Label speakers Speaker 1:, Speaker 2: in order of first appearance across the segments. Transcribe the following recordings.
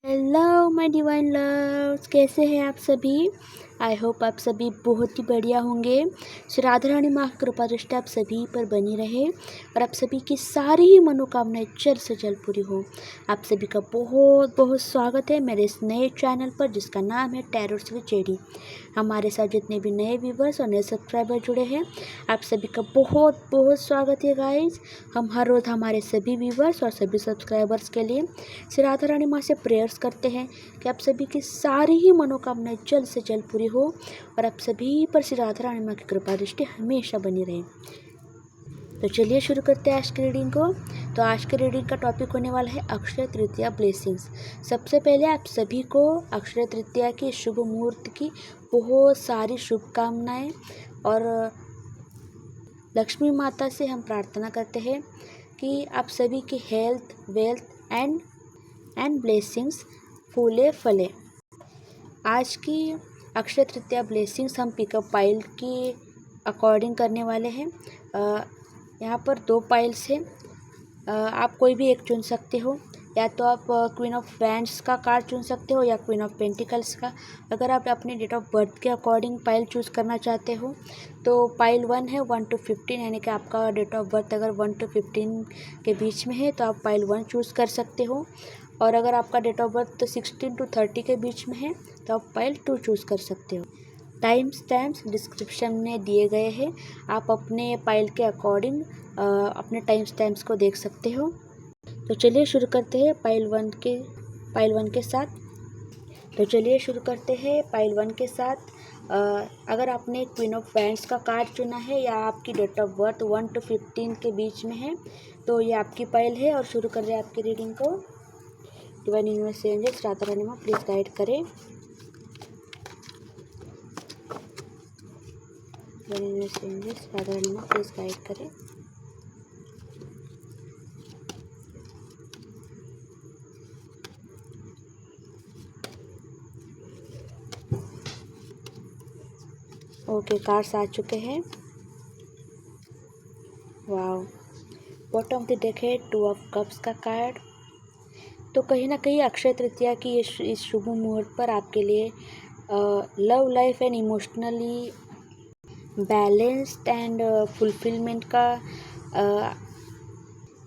Speaker 1: Hello my divine loves, कैसे हैं आप सभी। आई होप आप सभी बहुत ही बढ़िया होंगे। श्री राधा रानी माँ की कृपा दृष्टि आप सभी पर बनी रहे और आप सभी की सारी ही मनोकामनाएं जल्द से जल्द पूरी हो। आप सभी का बहुत बहुत स्वागत है मेरे इस नए चैनल पर जिसका नाम है टैरोट्स विद जेडी। हमारे साथ जितने भी नए व्यूवर्स और नए सब्सक्राइबर जुड़े हैं आप सभी का बहुत बहुत स्वागत है गाइज। हम हर रोज़ हमारे सभी व्यूवर्स और सभी सब्सक्राइबर्स के लिए श्री राधा रानी माँ से प्रेयर्स करते हैं कि आप सभी की सारी ही मनोकामनाएं जल्द से जल्द पूरी हो और आप सभी पर श्री राधा रानी माँ की कृपा दृष्टि हमेशा बनी रहे। तो चलिए शुरू करते हैं आज की रीडिंग को। तो आज के रीडिंग का टॉपिक होने वाला है अक्षय तृतीया ब्लेसिंग्स। सबसे पहले आप सभी को अक्षय तृतीया की शुभ मुहूर्त की बहुत सारी शुभकामनाएं और लक्ष्मी माता से हम प्रार्थना करते हैं कि आप सभी की हेल्थ, वेल्थ एंड ब्लेसिंग्स फूले फले। आज की अक्षय तृतीया ब्लेसिंग्स हम पिकअप पाइल की अकॉर्डिंग करने वाले हैं। यहाँ पर 2 पाइल्स हैं, आप कोई भी एक चुन सकते हो। या तो आप क्वीन ऑफ वैंड्स का कार्ड चुन सकते हो या क्वीन ऑफ पेंटिकल्स का। अगर आप अपने डेट ऑफ बर्थ के अकॉर्डिंग पाइल चूज़ करना चाहते हो तो पाइल 1 है 1 to 15, यानी कि आपका डेट ऑफ बर्थ अगर 1 to 15 के बीच में है तो आप पाइल 1 चूज़ कर सकते हो। और अगर आपका डेट ऑफ बर्थ 16 to 30 के बीच में है तो आप पाइल 2 चूज़ कर सकते हो। टाइम स्टैम्प्स डिस्क्रिप्शन में दिए गए हैं, आप अपने पाइल के अकॉर्डिंग अपने टाइम स्टैम्प्स को देख सकते हो। तो चलिए शुरू करते हैं पाइल 1 के साथ। पाइल 1 के साथ अगर आपने क्वीन ऑफ वैंड्स का कार्ड चुना है या आपकी डेट ऑफ बर्थ 1 to 15 के बीच में है तो ये आपकी पाइल है। और शुरू कर रहे हैं आपकी रीडिंग को। Divine universe angels Radha Rani माँ प्लीज़ गाइड करें। Divine universe angels Radha Rani माँ प्लीज़ गाइड करें। ओके, कार्ड्स आ चुके हैं। Wow, bottom of the deck है 2 ऑफ कप्स का कार्ड। तो कहीं ना कहीं अक्षय तृतीया की इस शुभ मुहूर्त पर आपके लिए love life and emotionally balanced and fulfilment का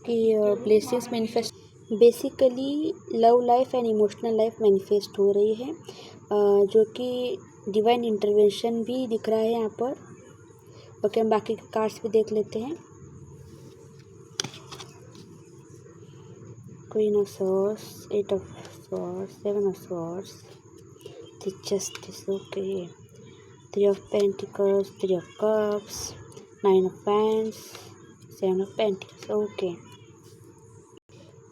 Speaker 1: की blessings manifest, basically love life and emotional life manifest हो रही है, जो कि डिवाइन इंटरवेंशन भी दिख रहा है यहाँ पर। ओके, हम बाकी के कार्ड्स भी देख लेते हैं। Queen of Swords, 8 of Swords, 7 of Swords, the Justice, okay, 3 of Pentacles, 3 of Cups, 9 of Wands, 7 of Pentacles, okay।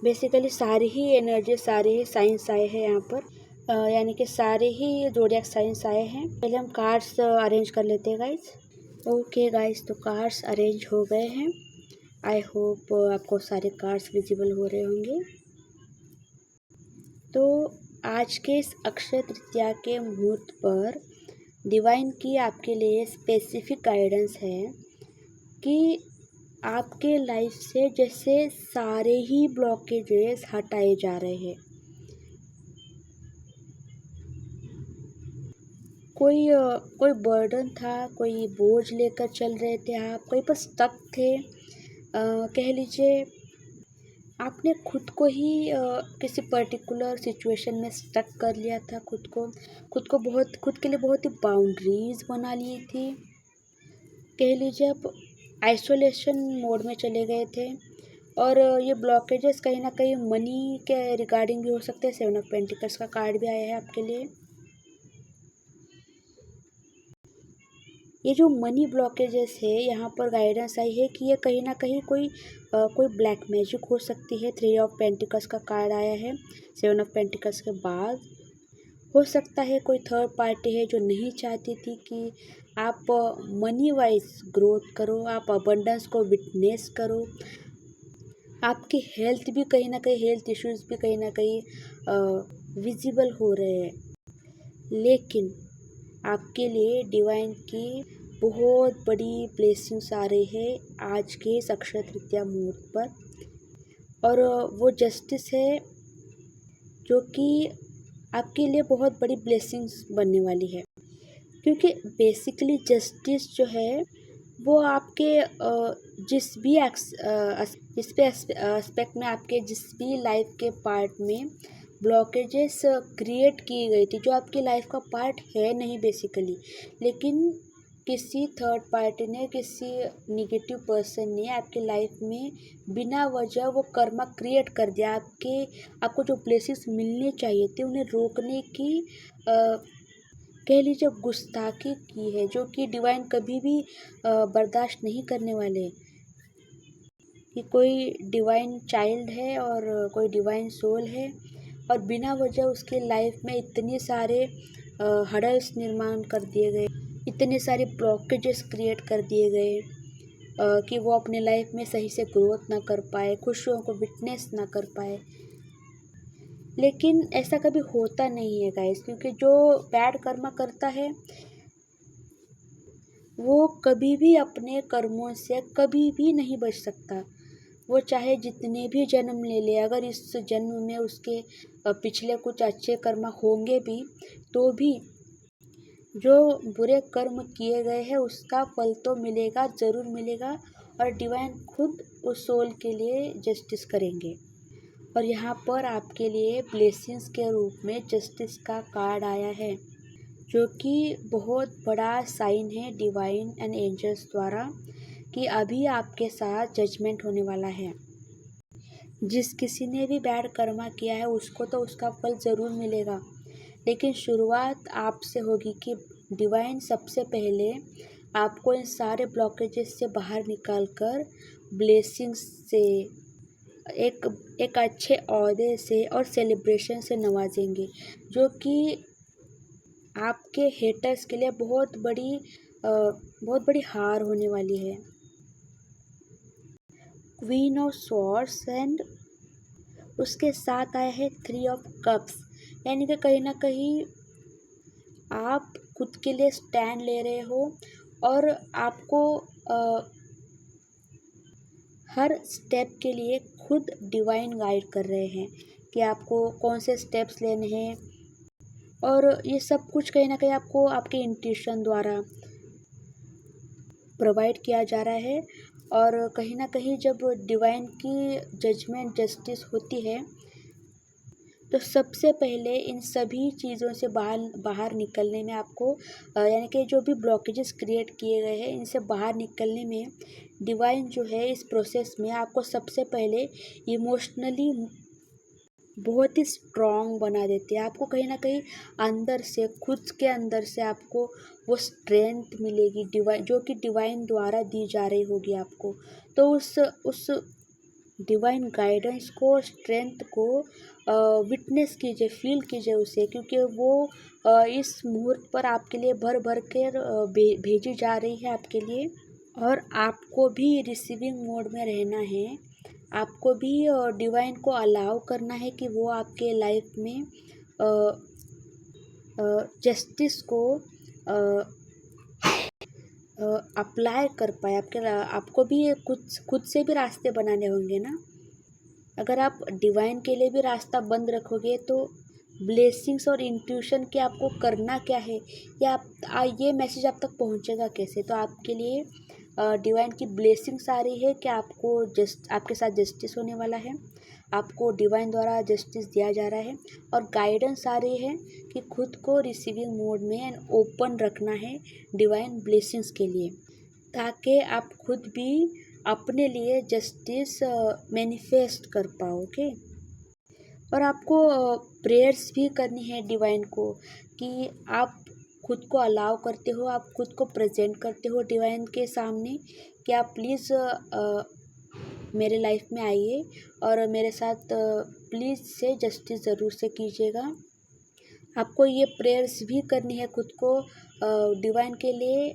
Speaker 1: Basically सारी ही एनर्जी, सारे ही साइंस आए हैं यहाँ पर, यानी कि सारे ही जोडिएक साइंस आए हैं। पहले हम कार्ड्स अरेंज कर लेते हैं गाइज। ओके गाइज, तो कार्ड्स अरेंज हो गए हैं। आई होप आपको सारे कार्ड्स विजिबल हो रहे होंगे। तो आज के इस अक्षय तृतीया के मुहूर्त पर डिवाइन की आपके लिए स्पेसिफिक गाइडेंस है कि आपके लाइफ से जैसे सारे ही ब्लॉकेजेस हटाए जा रहे हैं। कोई बर्डन था, कोई बोझ लेकर चल रहे थे, आप कहीं पर स्टक थे, कह लीजिए आपने खुद को ही किसी पर्टिकुलर सिचुएशन में स्टक कर लिया था। खुद के लिए बहुत ही बाउंड्रीज बना ली थी। कह लीजिए आप आइसोलेशन मोड में चले गए थे। और ये ब्लॉकेजेस कहीं ना कहीं मनी के रिगार्डिंग भी हो सकते हैं। 7 ऑफ पेंटिकल्स का कार्ड भी आया है आपके लिए। ये जो मनी ब्लॉकेजेस है यहाँ पर गाइडेंस आई है कि ये कहीं ना कहीं कोई ब्लैक मैजिक हो सकती है। 3 ऑफ पेंटिकल्स का कार्ड आया है 7 ऑफ पेंटिकल्स के बाद। हो सकता है कोई थर्ड पार्टी है जो नहीं चाहती थी कि आप मनी वाइज ग्रोथ करो, आप अबंडेंस को विटनेस करो। आपकी हेल्थ इश्यूज भी कहीं ना कहीं विजिबल हो रहे हैं। लेकिन आपके लिए डिवाइन की बहुत बड़ी ब्लेसिंग्स आ रही है आज के इस अक्षय तृतीया मुहूर्त पर। और वो जस्टिस है जो कि आपके लिए बहुत बड़ी ब्लेसिंग्स बनने वाली है। क्योंकि बेसिकली जस्टिस जो है वो आपके जिस भी एस्पेक्ट में आपके जिस भी लाइफ के पार्ट में ब्लॉकेजेस क्रिएट की गई थी, जो आपकी लाइफ का पार्ट है नहीं बेसिकली, लेकिन किसी थर्ड पार्टी ने, किसी निगेटिव पर्सन ने आपके लाइफ में बिना वजह वो कर्मा क्रिएट कर दिया। आपको जो ब्लेसिंग्स मिलने चाहिए थे उन्हें रोकने की कह लीजिए गुस्ताखी की है, जो कि डिवाइन कभी भी बर्दाश्त नहीं करने वाले। कि कोई डिवाइन चाइल्ड है और कोई डिवाइन सोल है और बिना वजह उसके लाइफ में इतने सारे हडल्स निर्माण कर दिए गए, इतने सारे ब्लॉकेजेस क्रिएट कर दिए गए कि वो अपने लाइफ में सही से ग्रोथ ना कर पाए, खुशियों को विटनेस ना कर पाए। लेकिन ऐसा कभी होता नहीं है गाइस, क्योंकि जो बैड कर्मा करता है वो कभी भी अपने कर्मों से कभी भी नहीं बच सकता। वो चाहे जितने भी जन्म ले ले, अगर इस जन्म में उसके पिछले कुछ अच्छे कर्म होंगे भी, तो भी जो बुरे कर्म किए गए हैं उसका फल तो मिलेगा, ज़रूर मिलेगा। और डिवाइन खुद उस सोल के लिए जस्टिस करेंगे। और यहाँ पर आपके लिए ब्लेसिंग्स के रूप में जस्टिस का कार्ड आया है, जो कि बहुत बड़ा साइन है डिवाइन एंड एंजल्स द्वारा कि अभी आपके साथ जजमेंट होने वाला है। जिस किसी ने भी बैड कर्मा किया है उसको तो उसका फल ज़रूर मिलेगा, लेकिन शुरुआत आपसे होगी कि डिवाइन सबसे पहले आपको इन सारे ब्लॉकेजेस से बाहर निकाल कर ब्लेसिंग्स से, एक अच्छे ओहदे से और सेलिब्रेशन से नवाजेंगे, जो कि आपके हेटर्स के लिए बहुत बड़ी हार होने वाली है। क्वीन ऑफ स्वॉर्ड्स एंड उसके साथ आया है 3 ऑफ कप्स, यानी कि कहीं ना कहीं आप खुद के लिए स्टैंड ले रहे हो और आपको हर स्टेप के लिए खुद डिवाइन गाइड कर रहे हैं कि आपको कौन से स्टेप्स लेने हैं। और ये सब कुछ कहीं ना कहीं आपको आपके इंट्यूशन द्वारा प्रोवाइड किया जा रहा है। और कहीं ना कहीं जब डिवाइन की जजमेंट जस्टिस होती है तो सबसे पहले इन सभी चीज़ों से बाहर निकलने में आपको यानी कि जो भी ब्लॉकेजेस क्रिएट किए गए हैं इनसे बाहर निकलने में डिवाइन जो है इस प्रोसेस में आपको सबसे पहले इमोशनली बहुत ही स्ट्रॉन्ग बना देते हैं। आपको कहीं ना कहीं अंदर से, खुद के अंदर से आपको वो स्ट्रेंथ मिलेगी डिवाइन, जो कि डिवाइन द्वारा दी जा रही होगी आपको। तो उस डिवाइन गाइडेंस को, स्ट्रेंथ को विटनेस कीजिए, फील कीजिए उसे, क्योंकि वो इस मुहूर्त पर आपके लिए भर भर कर भेजी जा रही है आपके लिए। और आपको भी रिसीविंग मोड में रहना है, आपको भी डिवाइन को अलाउ करना है कि वो आपके लाइफ में जस्टिस को अप्लाई कर पाए। आपको भी खुद से भी रास्ते बनाने होंगे ना। अगर आप डिवाइन के लिए भी रास्ता बंद रखोगे तो ब्लेसिंग्स और इंट्यूशन के आपको करना क्या है, या ये मैसेज आप तक पहुंचेगा कैसे। तो आपके लिए डिवाइन की ब्लेसिंग्स आ रही है कि आपके साथ जस्टिस होने वाला है, आपको डिवाइन द्वारा जस्टिस दिया जा रहा है। और गाइडेंस आ रही है कि खुद को रिसीविंग मोड में एंड ओपन रखना है डिवाइन ब्लेसिंग्स के लिए, ताकि आप खुद भी अपने लिए जस्टिस मैनिफेस्ट कर पाओ। ओके। और आपको प्रेयर्स भी करनी है डिवाइन को कि आप खुद को अलाउ करते हो, आप खुद को प्रेजेंट करते हो डिवाइन के सामने कि आप प्लीज़ मेरे लाइफ में आइए और मेरे साथ प्लीज़ से जस्टिस ज़रूर से कीजिएगा। आपको ये प्रेयर्स भी करनी है खुद को डिवाइन के लिए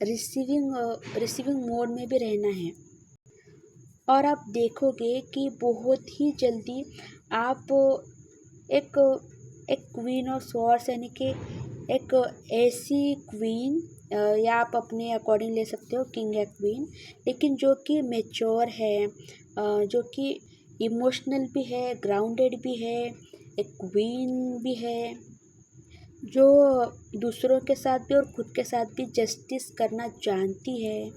Speaker 1: रिसीविंग मोड में भी रहना है। और आप देखोगे कि बहुत ही जल्दी आप एक क्वीन ऑफ स्वॉर्ड्स, यानी कि एक ऐसी क्वीन, या आप अपने अकॉर्डिंग ले सकते हो किंग या क्वीन, लेकिन जो कि मैच्योर है, जो कि इमोशनल भी है, ग्राउंडेड भी है, एक क्वीन भी है जो दूसरों के साथ भी और खुद के साथ भी जस्टिस करना जानती है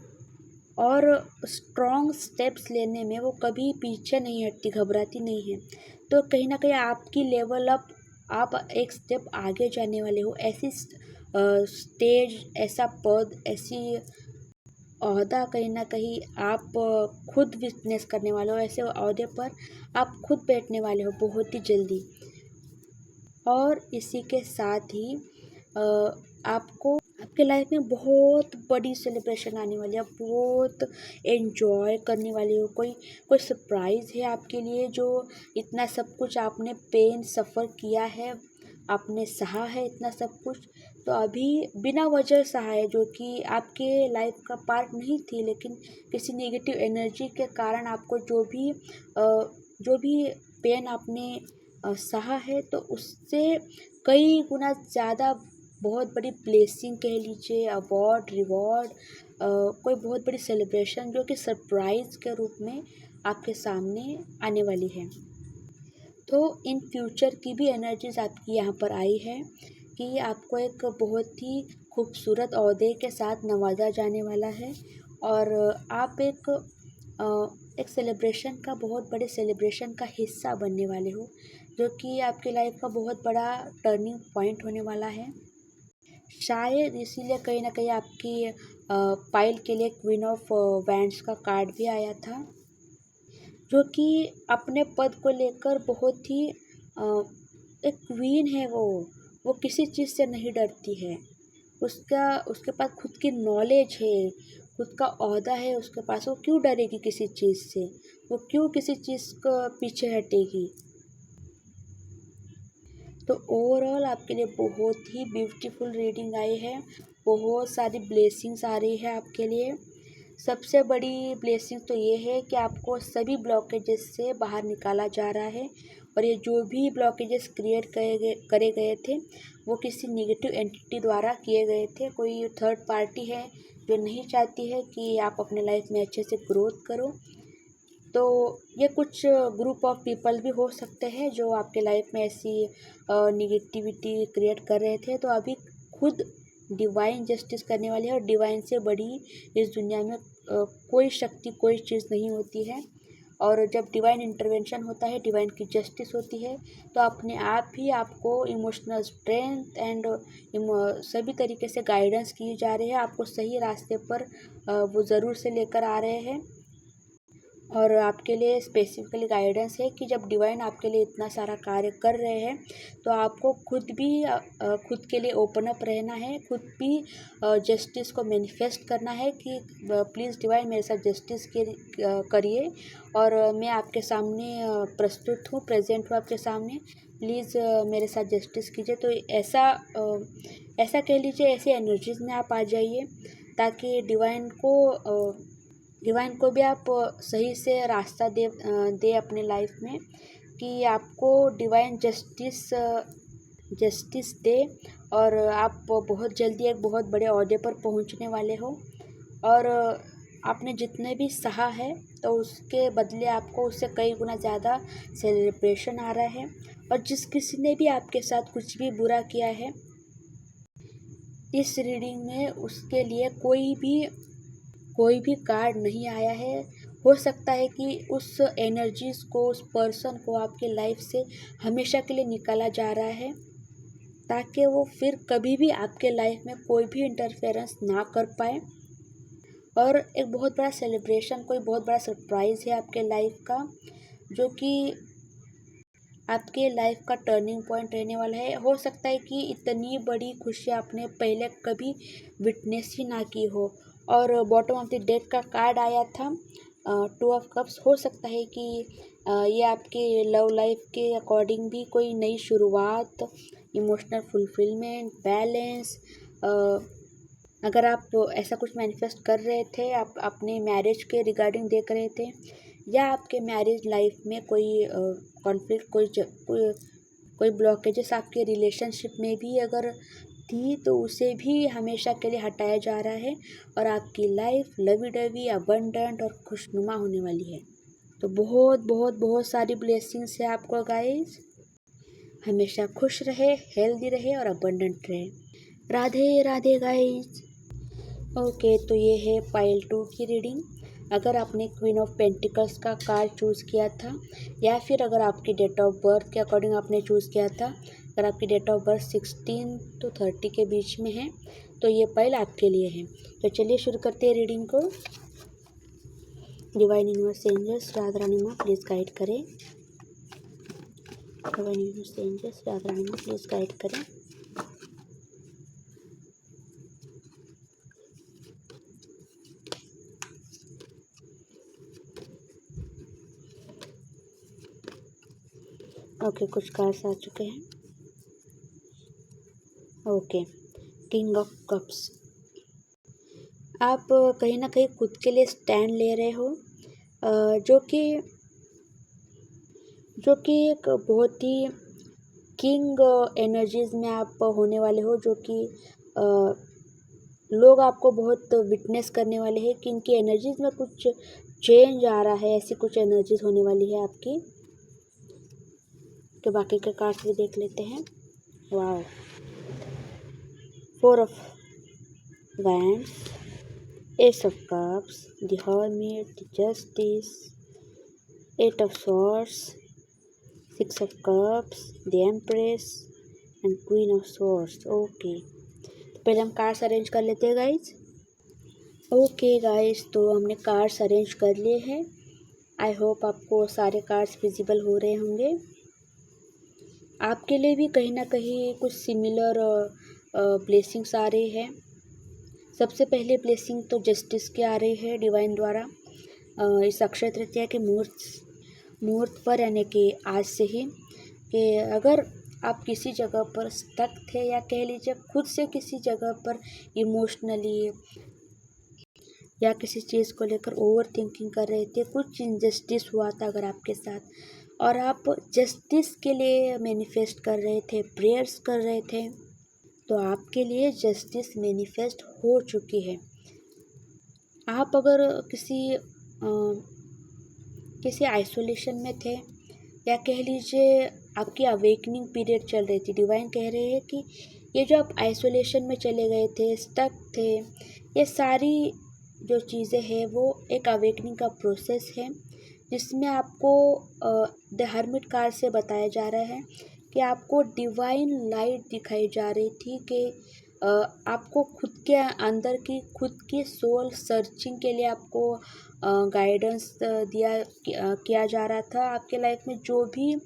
Speaker 1: और स्ट्रॉन्ग स्टेप्स लेने में वो कभी पीछे नहीं हटती, घबराती नहीं है। तो कहीं ना कहीं आपकी लेवल अप, आप एक स्टेप आगे जाने वाले हो। ऐसी स्टेज, ऐसा पद, ऐसी ओहदा कहीं ना कहीं आप खुद विटनेस करने वाले हो। ऐसे ओहदे पर आप खुद बैठने वाले हो बहुत ही जल्दी। और इसी के साथ ही आपको आपके लाइफ में बहुत बड़ी सेलिब्रेशन आने वाली है। आप बहुत एंजॉय करने वाले हो। कोई कोई सरप्राइज़ है आपके लिए, जो इतना सब कुछ आपने पेन सफ़र किया है, आपने सहा है इतना सब कुछ, तो अभी बिना वजह सहा है, जो कि आपके लाइफ का पार्ट नहीं थी, लेकिन किसी नेगेटिव एनर्जी के कारण आपको जो भी पेन आपने सहा है, तो उससे कई गुना ज़्यादा बहुत बड़ी ब्लेसिंग कह लीजिए, अवार्ड, रिवॉर्ड, कोई बहुत बड़ी सेलिब्रेशन जो कि सरप्राइज़ के रूप में आपके सामने आने वाली है। तो इन फ्यूचर की भी एनर्जीज आपकी यहाँ पर आई है कि आपको एक बहुत ही खूबसूरत ओहदे के साथ नवाजा जाने वाला है और आप एक सेलिब्रेशन का, बहुत बड़े सेलिब्रेशन का हिस्सा बनने वाले हो, जो कि आपके लाइफ का बहुत बड़ा टर्निंग पॉइंट होने वाला है। शायद इसीलिए कहीं ना कहीं आपकी पाइल के लिए क्वीन ऑफ वैंड्स का कार्ड भी आया था, जो कि अपने पद को लेकर बहुत ही एक क्वीन है वो किसी चीज़ से नहीं डरती है। उसके पास खुद की नॉलेज है, खुद का ओहदा है उसके पास। वो क्यों डरेगी किसी चीज़ से, वो क्यों किसी चीज़ को पीछे हटेगी। तो ओवरऑल आपके लिए बहुत ही ब्यूटीफुल रीडिंग आई है। बहुत सारी ब्लेसिंग्स आ रही है आपके लिए। सबसे बड़ी ब्लेसिंग तो ये है कि आपको सभी ब्लॉकेजेस से बाहर निकाला जा रहा है और ये जो भी ब्लॉकेजेस क्रिएट करे गए थे वो किसी नेगेटिव एंटिटी द्वारा किए गए थे। कोई थर्ड पार्टी है जो नहीं चाहती है कि आप अपने लाइफ में अच्छे से ग्रोथ करो। तो ये कुछ ग्रुप ऑफ पीपल भी हो सकते हैं जो आपके लाइफ में ऐसी निगेटिविटी क्रिएट कर रहे थे। तो अभी खुद डिवाइन जस्टिस करने वाली है और डिवाइन से बड़ी इस दुनिया में कोई शक्ति, कोई चीज़ नहीं होती है। और जब डिवाइन इंटरवेंशन होता है, डिवाइन की जस्टिस होती है, तो अपने आप ही आपको इमोशनल स्ट्रेंथ एंड सभी तरीके से गाइडेंस की जा रही है। आपको सही रास्ते पर वो ज़रूर से लेकर आ रहे हैं। और आपके लिए स्पेसिफिकली गाइडेंस है कि जब डिवाइन आपके लिए इतना सारा कार्य कर रहे हैं, तो आपको खुद भी खुद के लिए ओपन अप रहना है, खुद भी जस्टिस को मैनिफेस्ट करना है कि प्लीज़ डिवाइन मेरे साथ जस्टिस के करिए और मैं आपके सामने प्रस्तुत हूँ, प्रेजेंट हूँ आपके सामने, प्लीज़ मेरे साथ जस्टिस कीजिए। तो ऐसा कह लीजिए, ऐसी एनर्जीज में आप आ जाइए ताकि डिवाइन को भी आप सही से रास्ता दे अपने लाइफ में, कि आपको डिवाइन जस्टिस दे और आप बहुत जल्दी एक बहुत बड़े ओहदे पर पहुंचने वाले हो। और आपने जितने भी सहा है, तो उसके बदले आपको उससे कई गुना ज़्यादा सेलिब्रेशन आ रहा है। और जिस किसी ने भी आपके साथ कुछ भी बुरा किया है, इस रीडिंग में उसके लिए कोई भी कार्ड नहीं आया है। हो सकता है कि उस एनर्जीज को, उस पर्सन को आपके लाइफ से हमेशा के लिए निकाला जा रहा है, ताकि वो फिर कभी भी आपके लाइफ में कोई भी इंटरफेरेंस ना कर पाए। और एक बहुत बड़ा सेलिब्रेशन, कोई बहुत बड़ा सरप्राइज़ है आपके लाइफ का, जो कि आपके लाइफ का टर्निंग पॉइंट रहने वाला है। हो सकता है कि इतनी बड़ी खुशी आपने पहले कभी विटनेस ही ना की हो। और बॉटम ऑफ द डेक का कार्ड आया था, 2 ऑफ कप्स। हो सकता है कि ये आपके लव लाइफ के अकॉर्डिंग भी कोई नई शुरुआत, इमोशनल फुलफिलमेंट, बैलेंस, अगर आप ऐसा कुछ मैनिफेस्ट कर रहे थे, आप अपने मैरिज के रिगार्डिंग देख रहे थे, या आपके मैरिज लाइफ में कोई कॉन्फ्लिक्ट, कोई ब्लॉकेजेस आपके रिलेशनशिप में भी अगर थी, तो उसे भी हमेशा के लिए हटाया जा रहा है और आपकी लाइफ लवी डवी, अबंडेंट और खुशनुमा होने वाली है। तो बहुत बहुत बहुत सारी ब्लेसिंग्स है आपको गाइस। हमेशा खुश रहे, हेल्दी रहे और अबंडेंट रहे। राधे राधे गाइस। ओके, तो ये है पाइल 2 की रीडिंग। अगर आपने क्वीन ऑफ पेंटिकल्स का कार्ड चूज़ किया था या फिर अगर आपकी डेट ऑफ बर्थ के अकॉर्डिंग आपने चूज़ किया था, अगर आपकी डेट ऑफ बर्थ 16 to 30 के बीच में है तो ये पाइल आपके लिए है। तो चलिए शुरू करते हैं रीडिंग को। Divine universe angels, Radha Rani माँ प्लीज़ गाइड करें। Divine universe angels, Radha Rani माँ प्लीज़ गाइड करें। ओके, कुछ कार्ड्स आ चुके हैं। Okay, king of cups. आप कहीं ना कहीं खुद के लिए स्टैंड ले रहे हो, जो कि एक बहुत ही किंग एनर्जीज में आप होने वाले हो, जो कि लोग आपको बहुत विटनेस करने वाले हैं कि इनकी एनर्जीज में कुछ चेंज आ रहा है, ऐसी कुछ एनर्जीज होने वाली है आपकी। तो बाकी के कार्ड्स भी देख लेते हैं। Wow, 4 of wands, S of cups, the hermit, the justice, 8 of swords, 6 of cups, the empress and queen of swords. Okay, तो पहले हम कार्ड्स अरेंज कर लेते हैं गाइज। ओके गाइज, तो हमने कार्ड्स अरेंज कर लिए हैं। आई होप आपको सारे कार्ड्स विजिबल हो रहे होंगे। आपके लिए भी कहीं ना कहीं कुछ सिमिलर ब्लेसिंग्स आ रही है। सबसे पहले ब्लेसिंग तो जस्टिस की आ रही है डिवाइन द्वारा। इस अक्षय तृतीया के मुहूर्त पर, यानी कि आज से ही, कि अगर आप किसी जगह पर स्टक थे या कह लीजिए खुद से किसी जगह पर इमोशनली या किसी चीज़ को लेकर ओवर थिंकिंग कर रहे थे, कुछ इनजस्टिस हुआ था अगर आपके साथ और आप जस्टिस के लिए मैनिफेस्ट कर रहे थे, प्रेयर्स कर रहे थे, तो आपके लिए जस्टिस मैनिफेस्ट हो चुकी है। आप अगर किसी आइसोलेशन में थे या कह लीजिए आपकी अवेकनिंग पीरियड चल रही थी, डिवाइन कह रहे हैं कि ये जो आप आइसोलेशन में चले गए थे, स्टक थे, ये सारी जो चीज़ें हैं वो एक अवेकनिंग का प्रोसेस है, जिसमें आपको द हर्मिट कार्ड से बताया जा रहा है कि आपको डिवाइन लाइट दिखाई जा रही थी कि आपको खुद के अंदर की खुद की सोल सर्चिंग के लिए आपको गाइडेंस किया जा रहा था। आपके लाइफ में जो भी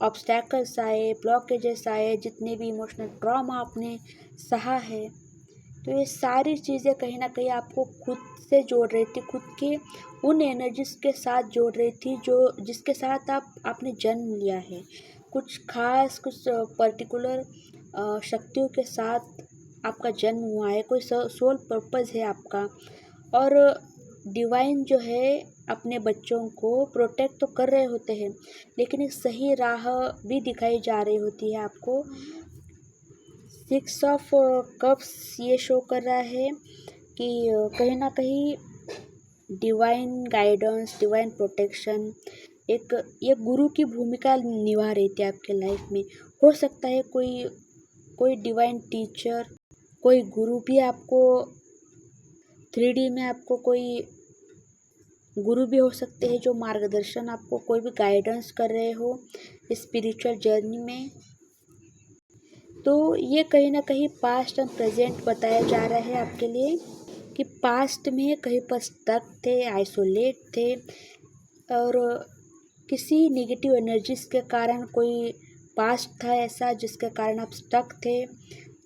Speaker 1: ऑब्स्टैकल्स आए, ब्लॉकेजेस आए, जितने भी इमोशनल ट्रॉमा आपने सहा है, तो ये सारी चीज़ें कहीं ना कहीं आपको खुद से जोड़ रही थी, खुद के उन एनर्जीज के साथ जोड़ रही थी जो जिसके साथ आपने जन्म लिया है। कुछ खास, कुछ पर्टिकुलर शक्तियों के साथ आपका जन्म हुआ है, कोई सोल पर्पस है आपका। और डिवाइन जो है अपने बच्चों को प्रोटेक्ट तो कर रहे होते हैं, लेकिन एक सही राह भी दिखाई जा रही होती है आपको। 6 ऑफ कप्स ये शो कर रहा है कि कहीं ना कहीं डिवाइन गाइडेंस, डिवाइन प्रोटेक्शन, एक गुरु की भूमिका निभा रही थी आपके लाइफ में। हो सकता है कोई डिवाइन टीचर, कोई गुरु भी आपको 3D में आपको कोई गुरु भी हो सकते हैं जो मार्गदर्शन, आपको कोई भी गाइडेंस कर रहे हो स्पिरिचुअल जर्नी में। तो ये कहीं ना कहीं पास्ट एंड प्रेजेंट बताया जा रहा है आपके लिए कि पास्ट में कहीं पर स्टक थे, आइसोलेट थे और किसी नेगेटिव एनर्जीज के कारण कोई पास्ट था ऐसा जिसके कारण आप स्टक थे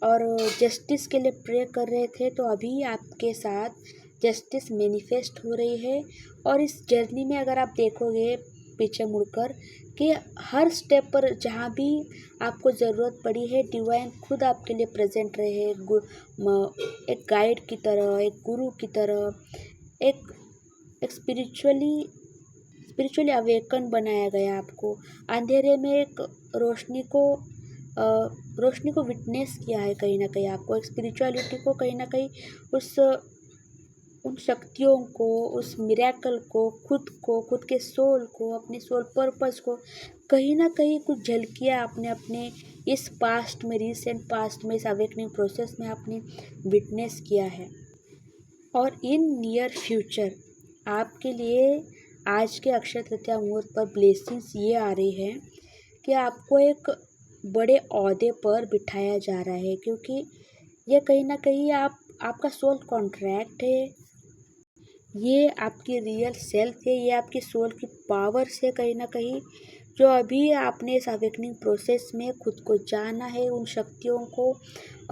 Speaker 1: और जस्टिस के लिए प्रे कर रहे थे। तो अभी आपके साथ जस्टिस मैनिफेस्ट हो रही है और इस जर्नी में अगर आप देखोगे पीछे मुड़कर कि हर स्टेप पर जहाँ भी आपको ज़रूरत पड़ी है, डिवाइन खुद आपके लिए प्रेजेंट रहे हैं, एक गाइड की तरह, एक गुरु की तरह, एक स्पिरिचुअली अवेकन बनाया गया आपको। अंधेरे में एक रोशनी को विटनेस किया है कहीं ना कहीं आपको, एक स्पिरिचुअलिटी को कहीं ना कहीं उन शक्तियों को, उस मिरेकल को, खुद के सोल को, अपने सोल पर्पस को कहीं ना कहीं कुछ झलकियाँ आपने अपने इस पास्ट में, रिसेंट पास्ट में, इस अवेकनिंग प्रोसेस में आपने विटनेस किया है। और इन नियर फ्यूचर आपके लिए आज के अक्षय तृतीया मुहूर्त पर ब्लेसिंग्स ये आ रही है कि आपको एक बड़े ओहदे पर बिठाया जा रहा है, क्योंकि ये कहीं ना कहीं आपका सोल कॉन्ट्रैक्ट है, ये आपकी रियल सेल्फ है, ये आपकी सोल की पावर से कहीं ना कहीं जो अभी आपने इस अवेकनिंग प्रोसेस में खुद को जाना है, उन शक्तियों को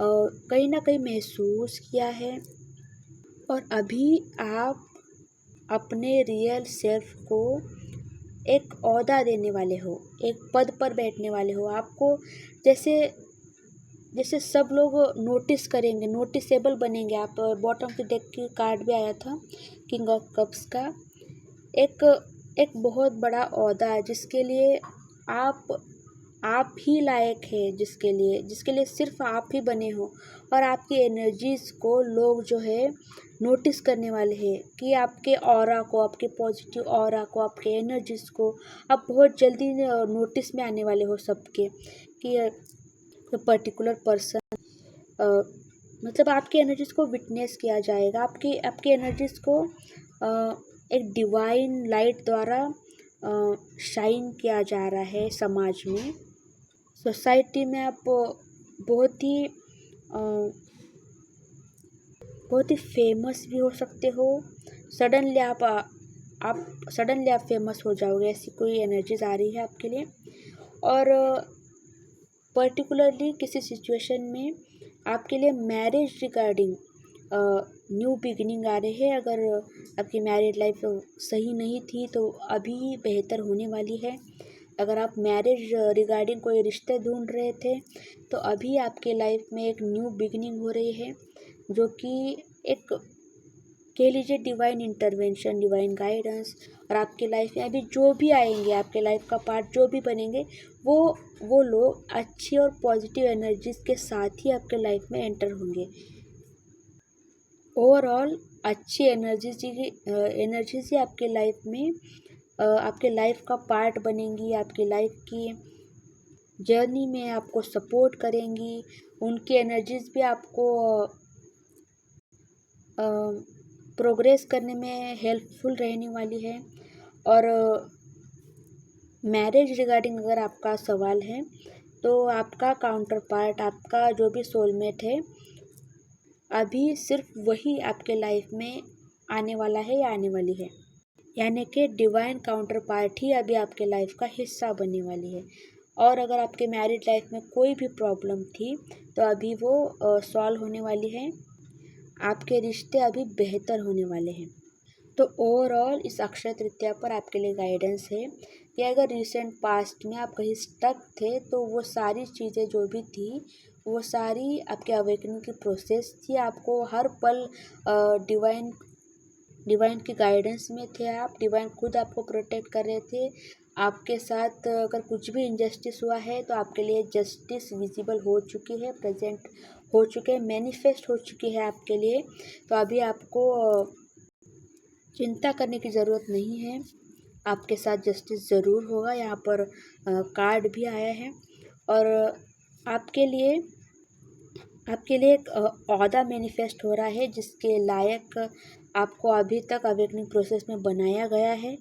Speaker 1: कहीं ना कहीं महसूस किया है। और अभी आप अपने रियल सेल्फ को एक ओहदा देने वाले हो, एक पद पर बैठने वाले हो। आपको जैसे जैसे सब लोग नोटिस करेंगे, नोटिसेबल बनेंगे आप। बॉटम के डेक की कार्ड भी आया था किंग ऑफ कप्स का, एक एक बहुत बड़ा ओहदा है जिसके लिए आप ही लायक है, जिसके लिए सिर्फ आप ही बने हो। और आपकी एनर्जीज को लोग जो है नोटिस करने वाले हैं कि आपके ऑरा को, आपके पॉजिटिव ऑरा को, आपके एनर्जीज को आप बहुत जल्दी नोटिस में आने वाले हो सबके, कि पर्टिकुलर पर्सन मतलब आपकी एनर्जीज को विटनेस किया जाएगा। आपकी एनर्जीज को एक डिवाइन लाइट द्वारा शाइन किया जा रहा है समाज में, सोसाइटी में। आप बहुत ही फेमस भी हो सकते हो। सडनली आप फेमस हो जाओगे, ऐसी कोई एनर्जीज आ रही है आपके लिए। और पर्टिकुलरली किसी सिचुएशन में आपके लिए मैरिज रिगार्डिंग न्यू बिगिनिंग आ रहे हैं। अगर आपकी मैरिड लाइफ सही नहीं थी तो अभी बेहतर होने वाली है। अगर आप मैरिज रिगार्डिंग कोई रिश्ते ढूंढ रहे थे तो अभी आपके लाइफ में एक न्यू बिगिनिंग हो रही है, जो कि एक कह लीजिए डिवाइन इंटरवेंशन, डिवाइन गाइडेंस। और आपके लाइफ में अभी जो भी आएंगे, आपके लाइफ का पार्ट जो भी बनेंगे, वो लोग अच्छी और पॉजिटिव एनर्जीज के साथ ही आपके लाइफ में एंटर होंगे। ओवरऑल अच्छी एनर्जीज ही आपके लाइफ में आपके लाइफ का पार्ट बनेंगी, आपकी लाइफ की जर्नी में आपको सपोर्ट करेंगी। उनकी एनर्जीज भी आपको प्रोग्रेस करने में हेल्पफुल रहने वाली है। और मैरिज रिगार्डिंग अगर आपका सवाल है तो आपका काउंटर पार्ट, आपका जो भी सोलमेट है, अभी सिर्फ वही आपके लाइफ में आने वाला है या आने वाली है, यानी कि डिवाइन काउंटर पार्ट ही अभी आपके लाइफ का हिस्सा बनने वाली है। और अगर आपके मैरिड लाइफ में कोई भी प्रॉब्लम थी तो अभी वो सॉल्व होने वाली है, आपके रिश्ते अभी बेहतर होने वाले हैं। तो ओवरऑल इस अक्षय तृतीया पर आपके लिए गाइडेंस है कि अगर रिसेंट पास्ट में आप कहीं स्टक थे तो वो सारी चीज़ें जो भी थी वो सारी आपके अवेकनिंग की प्रोसेस थी। आपको हर पल डिवाइन की गाइडेंस में थे आप, डिवाइन खुद आपको प्रोटेक्ट कर रहे थे। आपके साथ अगर कुछ भी इनजस्टिस हुआ है तो आपके लिए जस्टिस विजिबल हो चुकी है, प्रेजेंट हो चुके हैं, मैनिफेस्ट हो चुकी है आपके लिए। तो अभी आपको चिंता करने की ज़रूरत नहीं है, आपके साथ जस्टिस ज़रूर होगा। यहाँ पर कार्ड भी आया है। और आपके लिए एक ओहदा मैनिफेस्ट हो रहा है जिसके लायक आपको अभी तक अवेकनिंग प्रोसेस में बनाया गया है।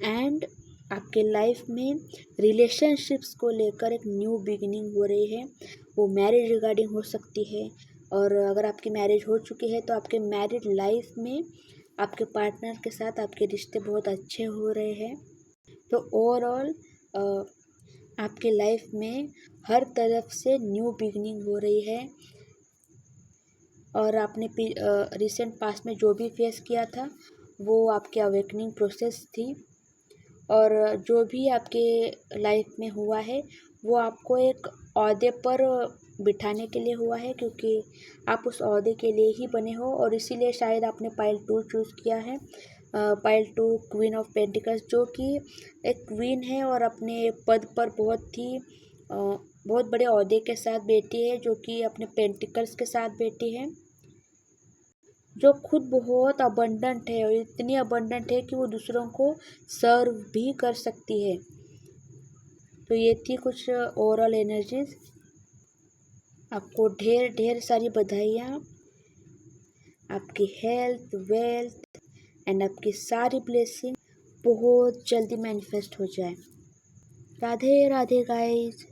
Speaker 1: एंड आपके लाइफ में रिलेशनशिप्स को लेकर एक न्यू बिगिनिंग हो रही है, वो मैरिज रिगार्डिंग हो सकती है। और अगर आपकी मैरिज हो चुकी है तो आपके मैरिड लाइफ में आपके पार्टनर के साथ आपके रिश्ते बहुत अच्छे हो रहे हैं। तो ओवरऑल आपके लाइफ में हर तरफ से न्यू बिगिनिंग हो रही है। और आपने रिसेंट पास्ट में जो भी फेस किया था वो आपके अवेकनिंग प्रोसेस थी। और जो भी आपके लाइफ में हुआ है वो आपको एक ओहदे पर बिठाने के लिए हुआ है, क्योंकि आप उस ओहदे के लिए ही बने हो। और इसीलिए शायद आपने पाइल 2 चूज़ किया है। पाइल 2 क्वीन ऑफ पेंटिकल्स, जो कि एक क्वीन है और अपने पद पर बहुत बड़े ओहदे के साथ बैठी है, जो कि अपने पेंटिकल्स के साथ बैठी है। जो खुद बहुत अबंडेंट है और इतनी अबंडेंट है कि वो दूसरों को सर्व भी कर सकती है। तो ये थी कुछ ओवरऑल एनर्जीज। आपको ढेर ढेर सारी बधाइयाँ। आपकी हेल्थ, वेल्थ एंड आपकी सारी ब्लेसिंग बहुत जल्दी मैनिफेस्ट हो जाए। राधे राधे गाइस।